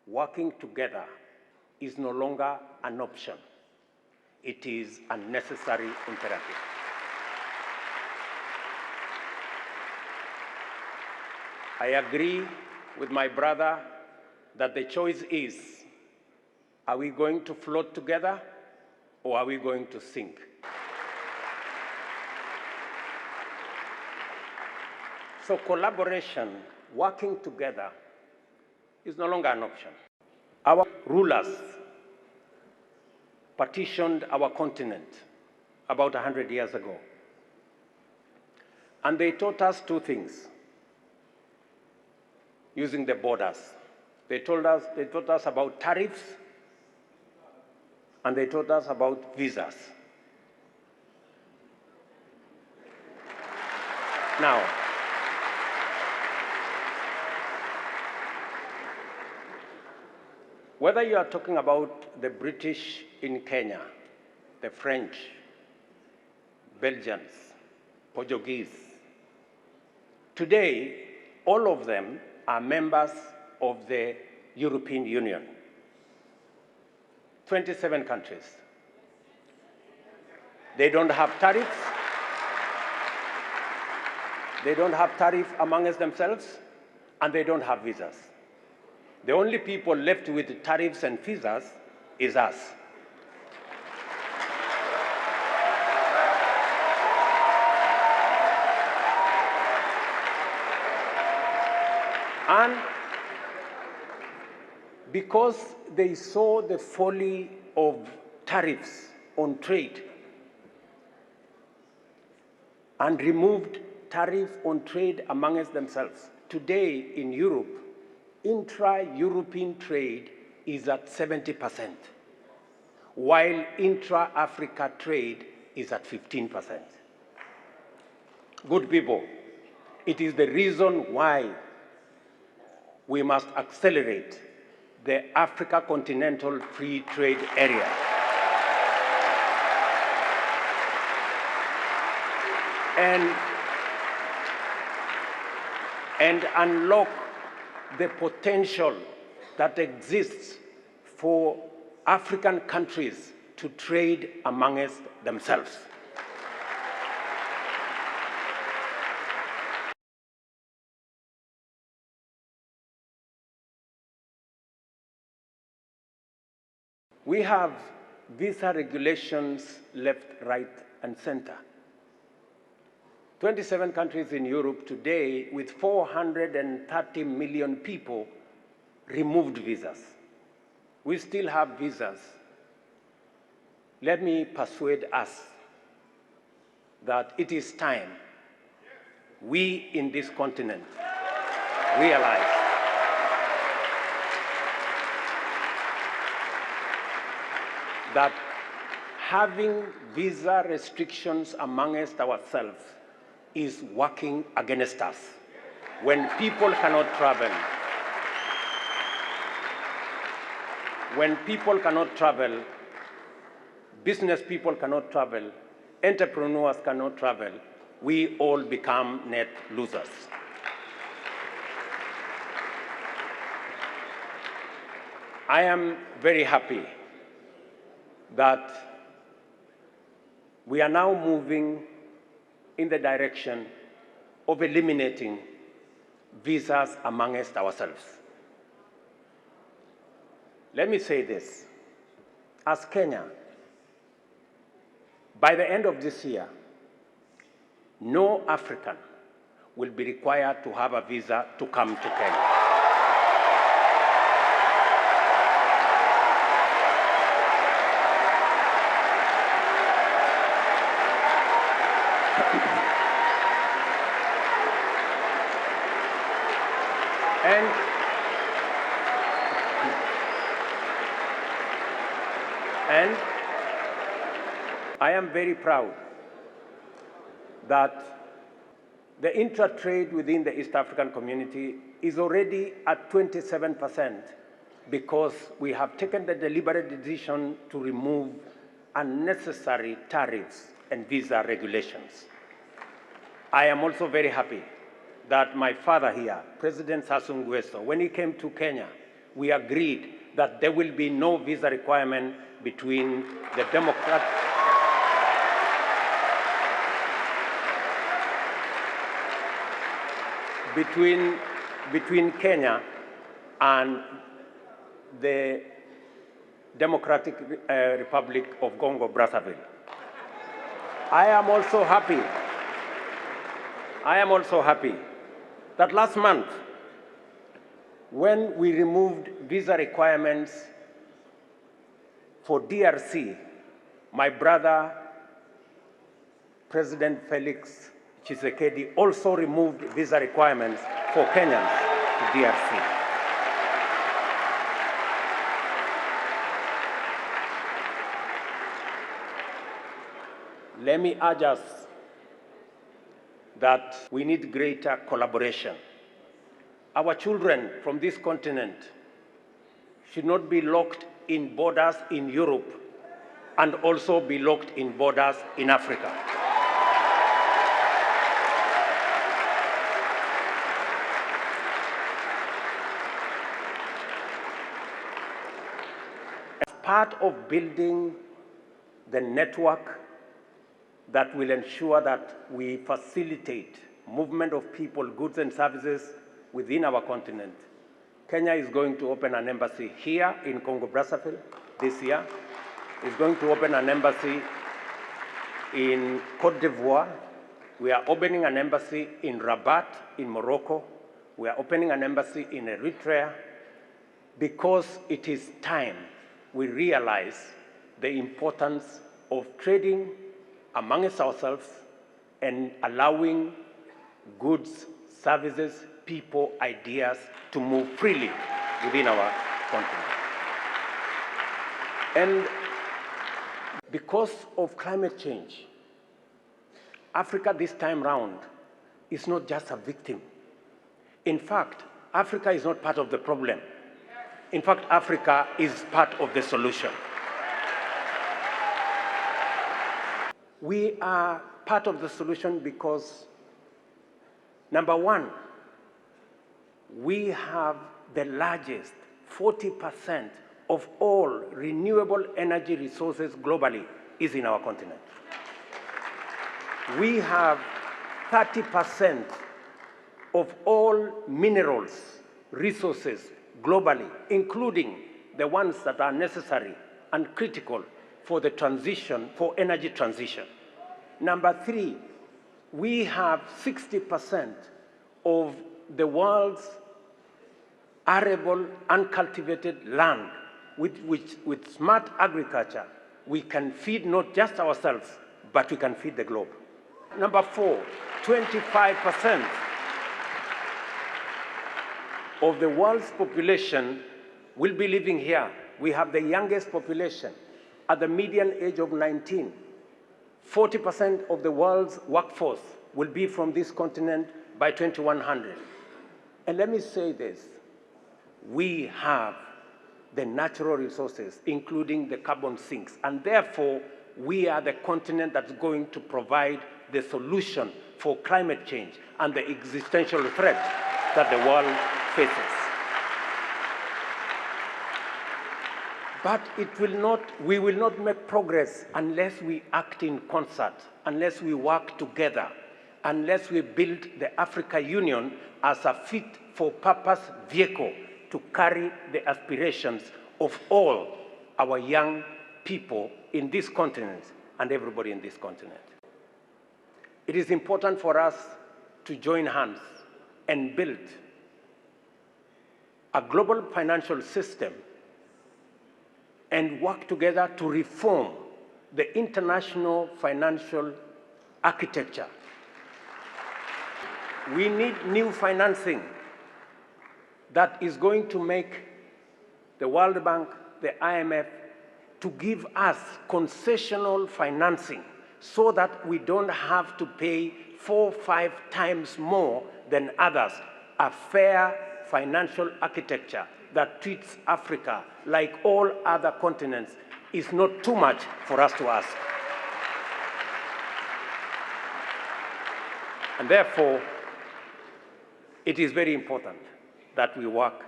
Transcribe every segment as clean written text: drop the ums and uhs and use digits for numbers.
working together is no longer an option. It is a necessary imperative. I agree with my brother that the choice is, are we going to float together or are we going to sink? So collaboration, working together, is no longer an option. Our rulers partitioned our continent about 100 years ago. And they taught us two things using the borders. They taught us about tariffs, and they taught us about visas. Now, whether you are talking about the British in Kenya, the French, Belgians, Portuguese, today, all of them are members of the European Union. 27 countries. They don't have tariffs. They don't have tariffs amongst themselves, and they don't have visas. The only people left with tariffs and visas is us. And because they saw the folly of tariffs on trade and removed tariff on trade amongst themselves, today in Europe, intra-European trade is at 70%, while intra-Africa trade is at 15%. Good people, it is the reason why we must accelerate the Africa Continental Free Trade Area. And unlock the potential that exists for African countries to trade amongst themselves. We have visa regulations left, right, and center. 27 countries in Europe today, with 430 million people, removed visas. We still have visas. Let me persuade us that it is time we in this continent realize that having visa restrictions amongst ourselves is working against us. When people cannot travel, business people cannot travel, entrepreneurs cannot travel, we all become net losers. I am very happy that we are now moving in the direction of eliminating visas amongst ourselves. Let me say this. As Kenya, by the end of this year, no African will be required to have a visa to come to Kenya. And I am very proud that the intra-trade within the East African community is already at 27% because we have taken the deliberate decision to remove unnecessary tariffs and visa regulations. I am also very happy that my father here, President Sassou Nguesso, when he came to Kenya, we agreed that there will be no visa requirement between the between Kenya and the Democratic Republic of Congo, Brazzaville. I am also happy that last month, when we removed visa requirements for DRC, my brother, President Felix Tshisekedi, also removed visa requirements for Kenyans to DRC. Let me urge us that we need greater collaboration. Our children from this continent should not be locked in borders in Europe and also be locked in borders in Africa. As part of building the network that will ensure that we facilitate movement of people, goods and services within our continent, Kenya is going to open an embassy here in Congo, Brazzaville this year. It's going to open an embassy in Côte d'Ivoire. We are opening an embassy in Rabat in Morocco. We are opening an embassy in Eritrea because it is time we realize the importance of trading amongst ourselves and allowing goods, services, people, ideas to move freely within our continent. And because of climate change, Africa this time round is not just a victim. In fact, Africa is not part of the problem. In fact, Africa is part of the solution. We are part of the solution because, number one, we have the largest 40% of all renewable energy resources globally is in our continent. We have 30% of all minerals resources globally, including the ones that are necessary and critical for the transition, for energy transition. Number three, we have 60% of the world's arable, uncultivated land, with smart agriculture, we can feed not just ourselves, but we can feed the globe. Number four, 25% of the world's population will be living here. We have the youngest population at the median age of 19. 40% of the world's workforce will be from this continent by 2100. And let me say this, we have the natural resources, including the carbon sinks, and therefore we are the continent that's going to provide the solution for climate change and the existential threat that the world faces. But we will not make progress unless we act in concert, unless we work together, unless we build the Africa Union as a fit-for-purpose vehicle to carry the aspirations of all our young people in this continent and everybody in this continent. It is important for us to join hands and build a global financial system and work together to reform the international financial architecture. We need new financing that is going to make the World Bank, the IMF, to give us concessional financing so that we don't have to pay 4 or 5 times more than others, a fair financial architecture that treats Africa like all other continents is not too much for us to ask. And therefore, it is very important that we work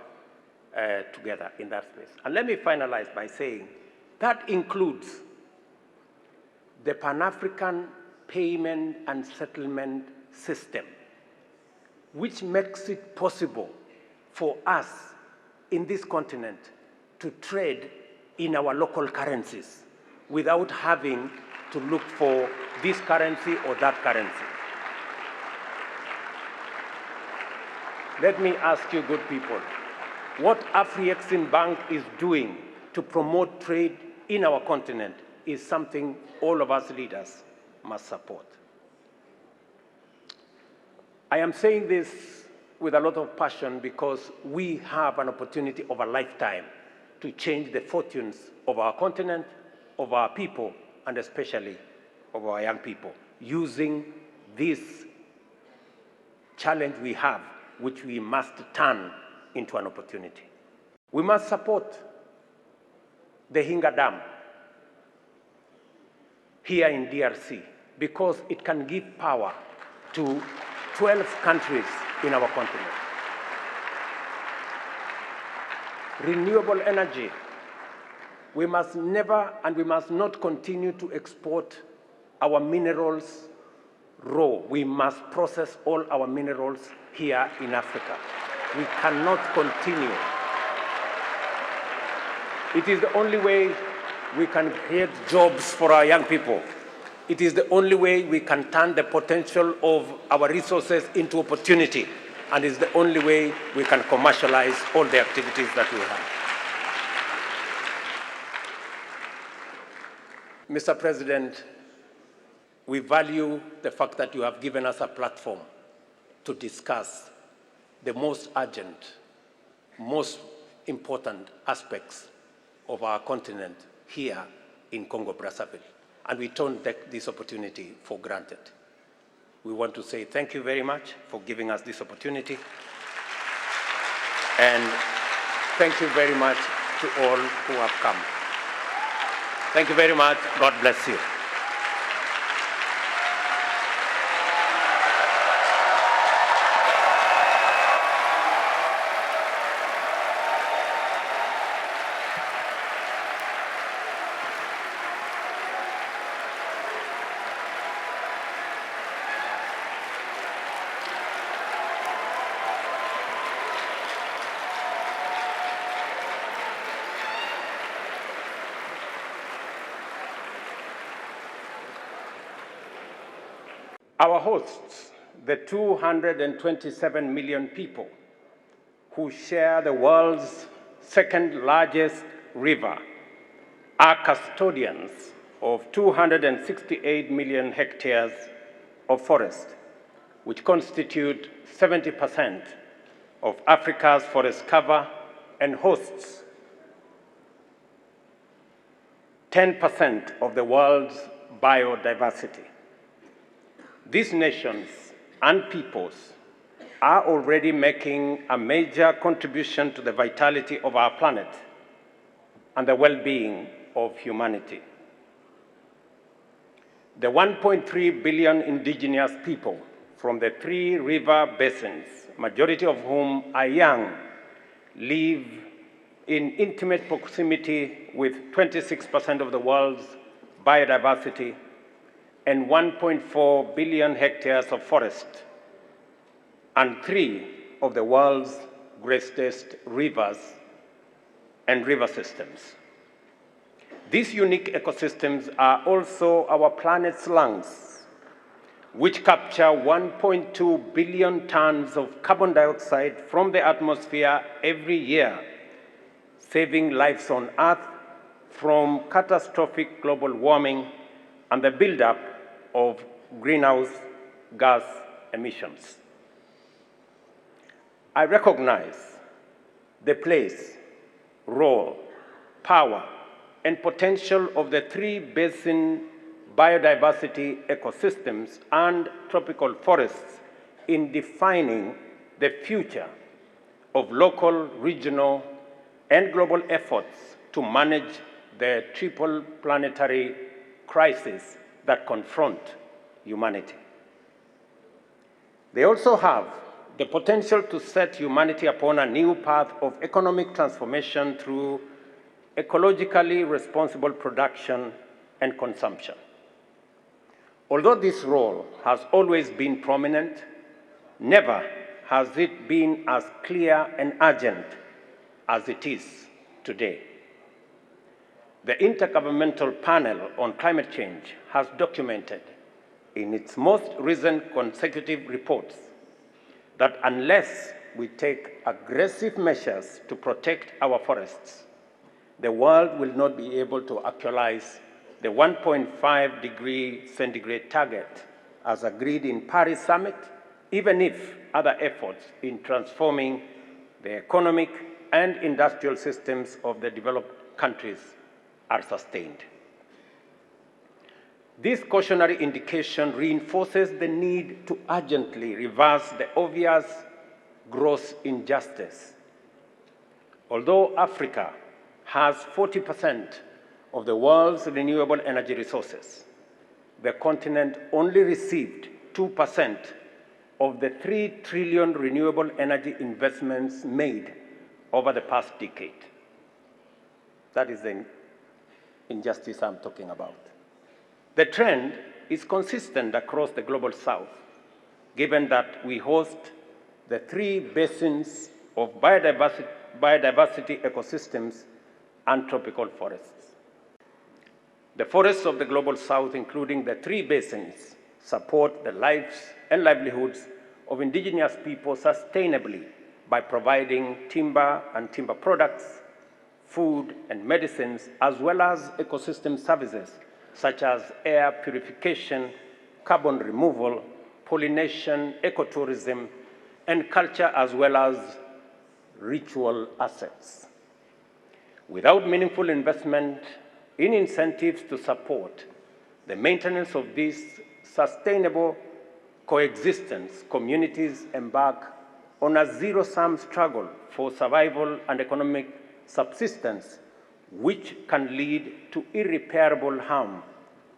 together in that space. And let me finalize by saying that includes the Pan-African payment and settlement system, which makes it possible for us in this continent to trade in our local currencies without having to look for this currency or that currency. Let me ask you, good people, what Afreximbank is doing to promote trade in our continent is something all of us leaders must support. I am saying this with a lot of passion because we have an opportunity of a lifetime to change the fortunes of our continent, of our people, and especially of our young people, using this challenge we have, which we must turn into an opportunity. We must support the Hinga Dam here in DRC because it can give power to 12 countries in our continent. Renewable energy. We must never and we must not continue to export our minerals raw. We must process all our minerals here in Africa. We cannot continue. It is the only way we can create jobs for our young people. It is the only way we can turn the potential of our resources into opportunity, and it's the only way we can commercialize all the activities that we have. Mr. President, we value the fact that you have given us a platform to discuss the most urgent, most important aspects of our continent here in Congo, Brazzaville. And we don't take this opportunity for granted. We want to say thank you very much for giving us this opportunity. And thank you very much to all who have come. Thank you very much. God bless you. Our hosts, the 227 million people who share the world's second largest river, are custodians of 268 million hectares of forest, which constitute 70% of Africa's forest cover and hosts 10% of the world's biodiversity. These nations and peoples are already making a major contribution to the vitality of our planet and the well-being of humanity. The 1.3 billion indigenous people from the 3 river basins, majority of whom are young, live in intimate proximity with 26% of the world's biodiversity and 1.4 billion hectares of forest, and 3 of the world's greatest rivers and river systems. These unique ecosystems are also our planet's lungs, which capture 1.2 billion tons of carbon dioxide from the atmosphere every year, saving lives on Earth from catastrophic global warming and the buildup of greenhouse gas emissions. I recognize the place, role, power, and potential of the 3 basin biodiversity ecosystems and tropical forests in defining the future of local, regional, and global efforts to manage the triple planetary crisis that confront humanity. They also have the potential to set humanity upon a new path of economic transformation through ecologically responsible production and consumption. Although this role has always been prominent, never has it been as clear and urgent as it is today. The Intergovernmental Panel on Climate Change has documented in its most recent consecutive reports that unless we take aggressive measures to protect our forests, the world will not be able to actualize the 1.5 degree centigrade target as agreed in Paris Summit, even if other efforts in transforming the economic and industrial systems of the developed countries are sustained. This cautionary indication reinforces the need to urgently reverse the obvious gross injustice. Although Africa has 40% of the world's renewable energy resources, the continent only received 2% of the 3 trillion renewable energy investments made over the past decade. That is the injustice I'm talking about. The trend is consistent across the global south, given that we host the 3 basins of biodiversity ecosystems and tropical forests. The forests of the global south, including the 3 basins, support the lives and livelihoods of indigenous people sustainably by providing timber and timber products, food and medicines, as well as ecosystem services such as air purification, carbon removal, pollination, ecotourism, and culture, as well as ritual assets. Without meaningful investment in incentives to support the maintenance of this sustainable coexistence, communities embark on a zero-sum struggle for survival and economic subsistence, which can lead to irreparable harm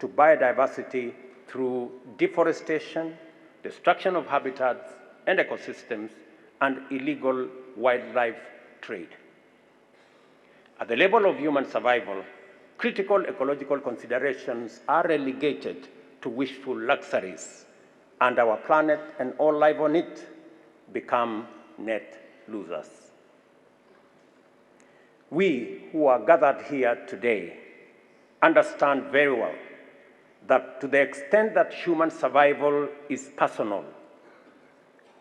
to biodiversity through deforestation, destruction of habitats and ecosystems, and illegal wildlife trade. At the level of human survival, critical ecological considerations are relegated to wishful luxuries, and our planet and all life on it become net losers. We who are gathered here today understand very well that to the extent that human survival is personal,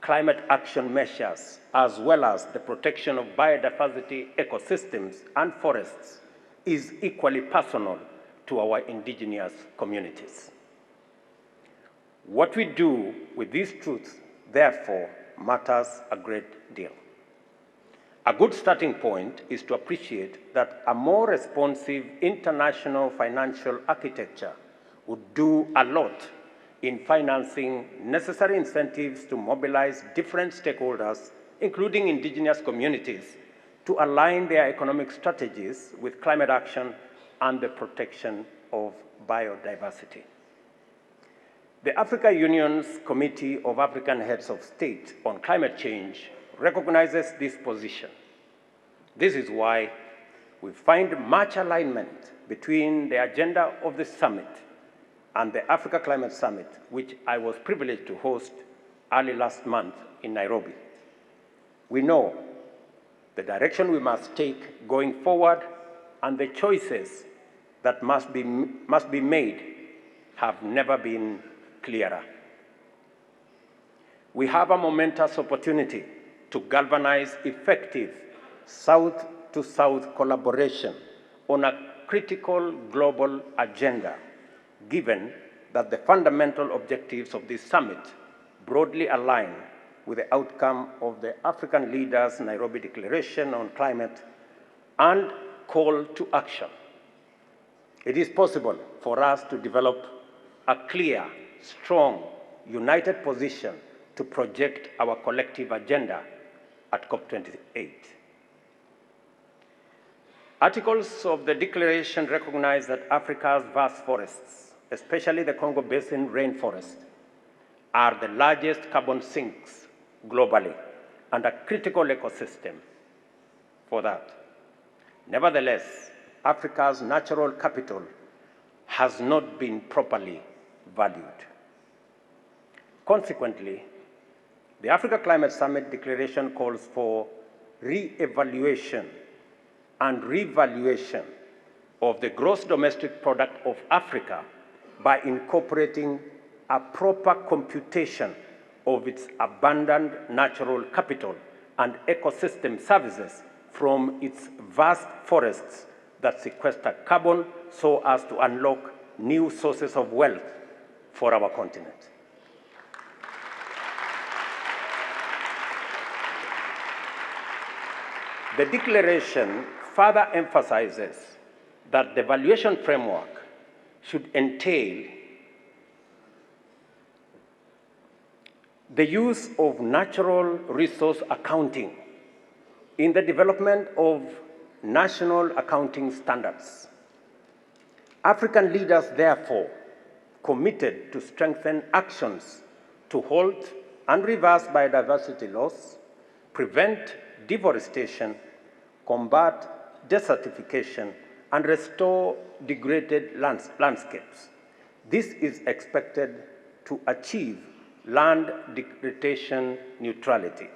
climate action measures, as well as the protection of biodiversity ecosystems and forests, is equally personal to our indigenous communities. What we do with these truths, therefore, matters a great deal. A good starting point is to appreciate that a more responsive international financial architecture would do a lot in financing necessary incentives to mobilize different stakeholders, including indigenous communities, to align their economic strategies with climate action and the protection of biodiversity. The African Union's Committee of African Heads of State on Climate Change recognizes this position. This is why we find much alignment between the agenda of the summit and the Africa Climate Summit, which I was privileged to host early last month in Nairobi. We know the direction we must take going forward and the choices that must be made have never been clearer. We have a momentous opportunity to galvanize effective South-to-South collaboration on a critical global agenda, given that the fundamental objectives of this summit broadly align with the outcome of the African leaders' Nairobi Declaration on Climate and call to action. It is possible for us to develop a clear, strong, united position to project our collective agenda at COP28. Articles of the Declaration recognize that Africa's vast forests, especially the Congo Basin rainforest, are the largest carbon sinks globally and a critical ecosystem for that. Nevertheless, Africa's natural capital has not been properly valued. Consequently, the Africa Climate Summit Declaration calls for re-evaluation and revaluation of the gross domestic product of Africa by incorporating a proper computation of its abundant natural capital and ecosystem services from its vast forests that sequester carbon so as to unlock new sources of wealth for our continent. The declaration further emphasizes that the valuation framework should entail the use of natural resource accounting in the development of national accounting standards. African leaders, therefore, committed to strengthen actions to halt and reverse biodiversity loss, prevent deforestation, combat desertification, and restore degraded landscapes. This is expected to achieve land degradation neutrality,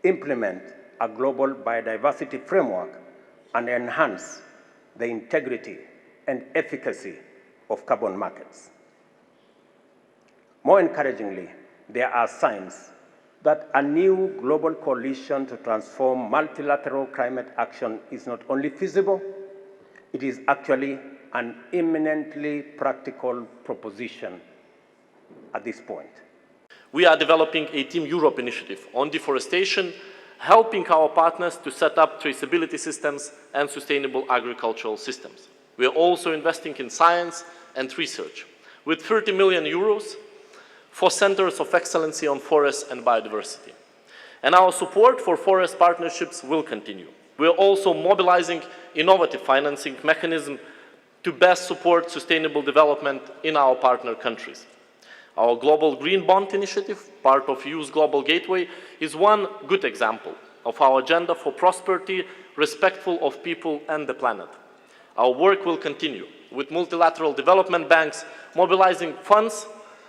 implement a global biodiversity framework, and enhance the integrity and efficacy of carbon markets. More encouragingly, there are signs that a new global coalition to transform multilateral climate action is not only feasible, it is actually an eminently practical proposition at this point. We are developing a Team Europe initiative on deforestation, helping our partners to set up traceability systems and sustainable agricultural systems. We are also investing in science and research, with 30 million euros for centers of excellency on forests and biodiversity. And our support for forest partnerships will continue. We are also mobilizing innovative financing mechanisms to best support sustainable development in our partner countries. Our Global Green Bond Initiative, part of EU's Global Gateway, is one good example of our agenda for prosperity, respectful of people and the planet. Our work will continue, with multilateral development banks mobilizing funds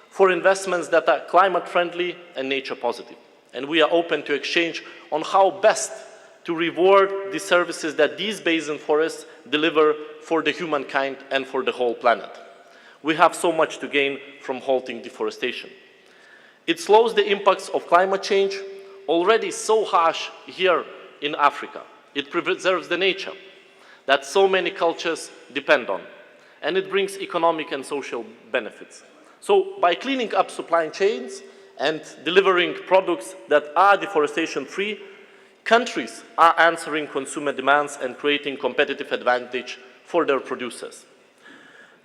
for investments that are climate-friendly and nature-positive. And we are open to exchange on how best to reward the services that these basin forests deliver for the humankind and for the whole planet. We have so much to gain from halting deforestation. It slows the impacts of climate change, already so harsh here in Africa. It preserves the nature that so many cultures depend on, and it brings economic and social benefits. So by cleaning up supply chains and delivering products that are deforestation-free, countries are answering consumer demands and creating competitive advantage for their producers.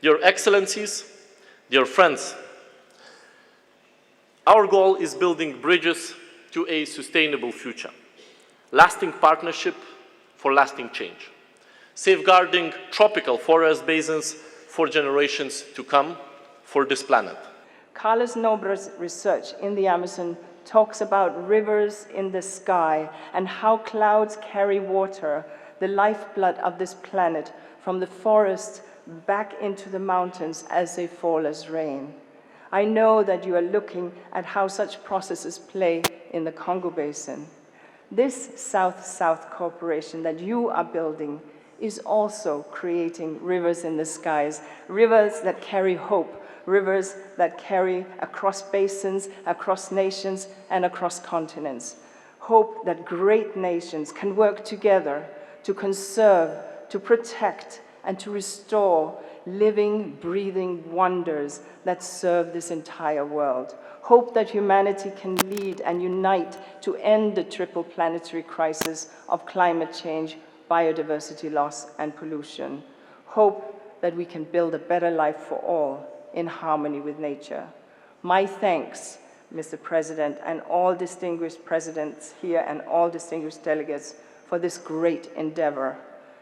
Dear Excellencies, dear friends, our goal is building bridges to a sustainable future, lasting partnership for lasting change, safeguarding tropical forest basins for generations to come for this planet. Carlos Nobre's research in the Amazon talks about rivers in the sky and how clouds carry water, the lifeblood of this planet, from the forest back into the mountains as they fall as rain. I know that you are looking at how such processes play in the Congo Basin. This South-South cooperation that you are building is also creating rivers in the skies, rivers that carry hope, rivers that carry across basins, across nations, and across continents. Hope that great nations can work together to conserve, to protect, and to restore living, breathing wonders that serve this entire world. Hope that humanity can lead and unite to end the triple planetary crisis of climate change, biodiversity loss, and pollution. Hope that we can build a better life for all in harmony with nature. My thanks, Mr. President, and all distinguished presidents here and all distinguished delegates for this great endeavor.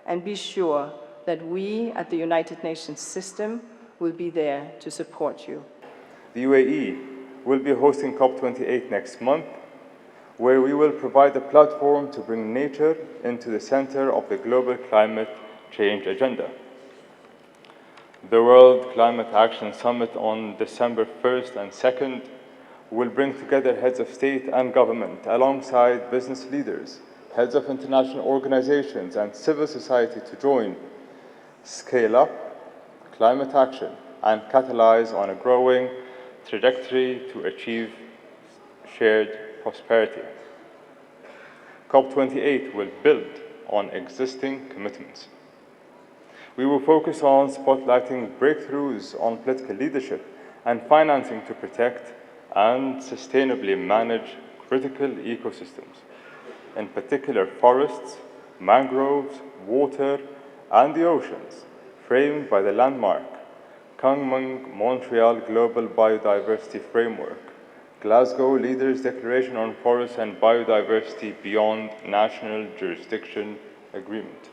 And be sure that we at the United Nations system will be there to support you. The UAE will be hosting COP28 next month, where we will provide a platform to bring nature into the center of the global climate change agenda. The World Climate Action Summit on December 1st and 2nd will bring together heads of state and government alongside business leaders, heads of international organizations and civil society to join, scale up climate action and catalyze on a growing trajectory to achieve shared prosperity. COP28 will build on existing commitments. We will focus on spotlighting breakthroughs on political leadership and financing to protect and sustainably manage critical ecosystems, in particular forests, mangroves, water, and the oceans, framed by the landmark Montreal Global Biodiversity Framework, Glasgow Leaders' Declaration on Forests and Biodiversity Beyond National Jurisdiction Agreement.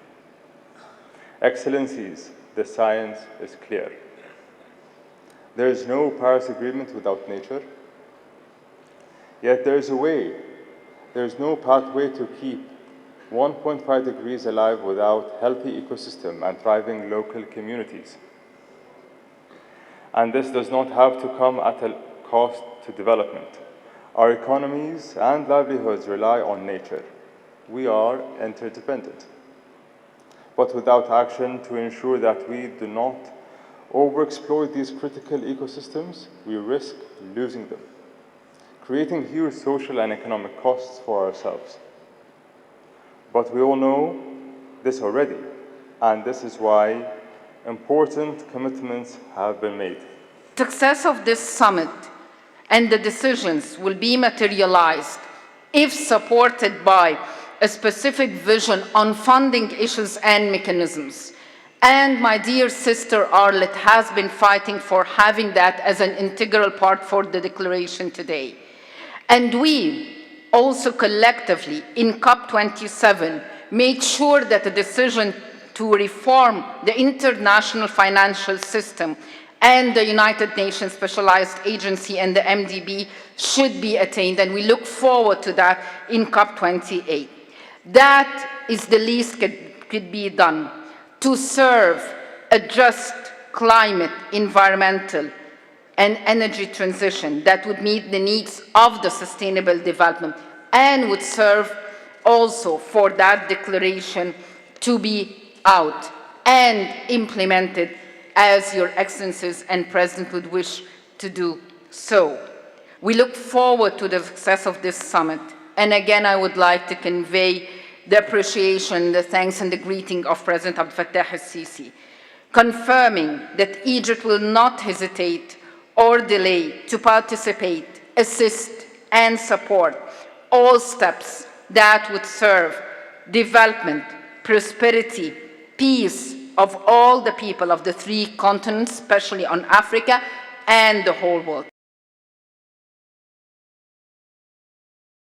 Excellencies, the science is clear. There is no Paris Agreement without nature, yet there is a way. There is no pathway to keep 1.5 degrees alive without healthy ecosystem and thriving local communities. And this does not have to come at a cost to development. Our economies and livelihoods rely on nature. We are interdependent. But without action to ensure that we do not overexploit these critical ecosystems, we risk losing them, creating huge social and economic costs for ourselves. But we all know this already, and this is why important commitments have been made. Success of this summit and the decisions will be materialized if supported by a specific vision on funding issues and mechanisms. And my dear sister Arlette has been fighting for having that as an integral part for the declaration today. And we also collectively in COP27 made sure that the decision to reform the international financial system and the United Nations Specialized Agency and the MDB should be attained, and we look forward to that in COP28. That is the least could be done to serve a just climate, environmental, and energy transition that would meet the needs of the sustainable development and would serve also for that declaration to be out and implemented as Your Excellencies and President would wish to do so. We look forward to the success of this summit. And again, I would like to convey the appreciation, the thanks, and the greeting of President Abdel Fattah el-Sisi, confirming that Egypt will not hesitate or delay to participate, assist, and support all steps that would serve development, prosperity, peace of all the people of the 3 continents, especially on Africa, and the whole world.